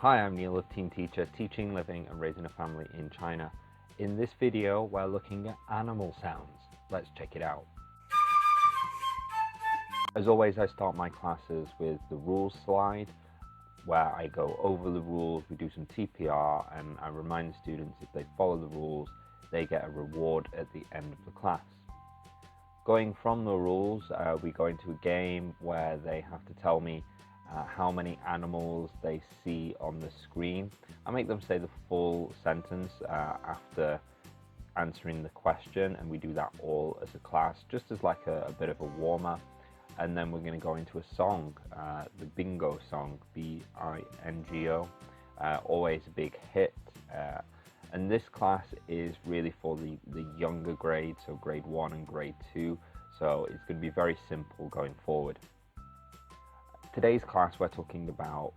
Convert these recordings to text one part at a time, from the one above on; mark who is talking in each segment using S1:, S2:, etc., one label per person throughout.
S1: Hi, I'm Neil of Team Teacher, teaching, living and raising a family in China. In this video, we're looking at animal sounds. Let's check it out. As always, I start my classes with the rules slide, where I go over the rules, we do some TPR, and I remind the students if they follow the rules, they get a reward at the end of the class. Going from the rules, we go into a game where they have to tell me how many animals they see on the screen. I make them say the full sentence after answering the question, and we do that all as a class, just as like a bit of a warm-up. And then we're going to go into a song, the bingo song, B-I-N-G-O, always a big hit. And this class is really for the younger grades, so grade 1 and grade 2, so it's going to be very simple going forward. Today's class we're talking about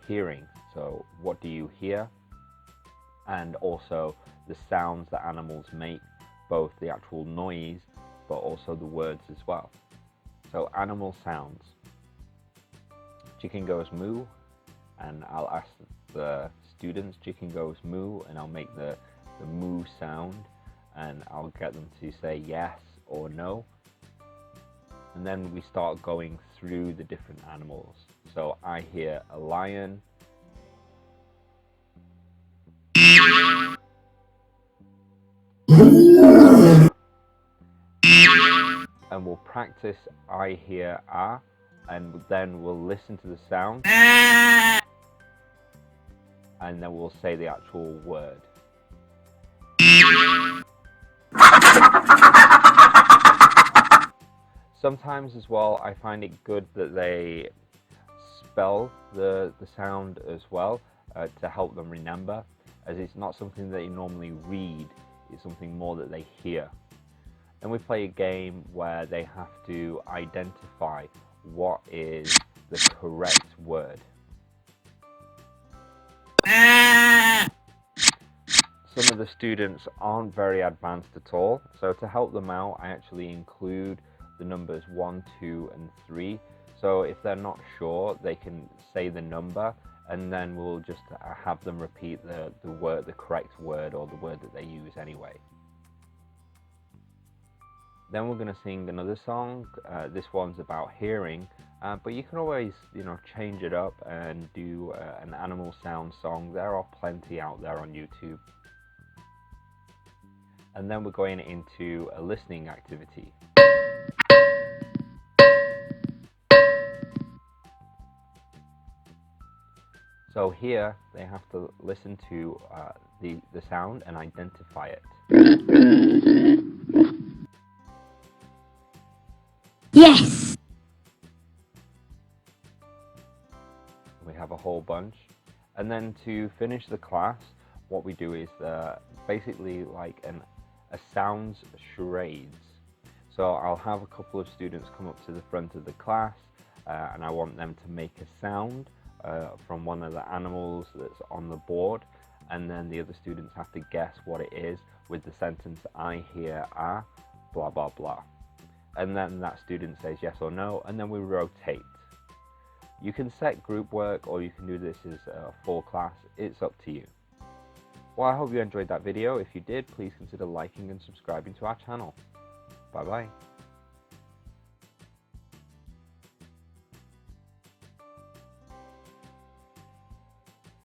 S1: hearing, so what do you hear, and also the sounds that animals make, both the actual noise but also the words as well. So animal sounds. Chicken goes moo, and I'll ask the students, chicken goes moo, and I'll make the moo sound, and I'll get them to say yes or no. And then we start going through the different animals. So I hear a lion, and we'll practice I hear ah, and then we'll listen to the sound, and then we'll say the actual word. Sometimes as well, I find it good that they spell the sound as well to help them remember, as it's not something that you normally read, it's something more that they hear. Then we play a game where they have to identify what is the correct word. Some of the students aren't very advanced at all, so to help them out, I actually include the numbers 1, 2 and 3. So if they're not sure, they can say the number, and then we'll just have them repeat the word, the correct word, or the word that they use anyway. Then we're going to sing another song. This one's about hearing, but you can always, change it up and do an animal sound song. There are plenty out there on YouTube. And then we're going into a listening activity. So here they have to listen to the sound and identify it.
S2: Yes.
S1: We have a whole bunch. And then to finish the class, what we do is basically like a sounds charades. So I'll have a couple of students come up to the front of the class, and I want them to make a sound from one of the animals that's on the board, and then the other students have to guess what it is with the sentence I hear ah, blah blah blah. And then that student says yes or no, and then we rotate. You can set group work, or you can do this as a full class. It's up to you. Well, I hope you enjoyed that video. If you did, please consider liking and subscribing to our channel. Bye bye.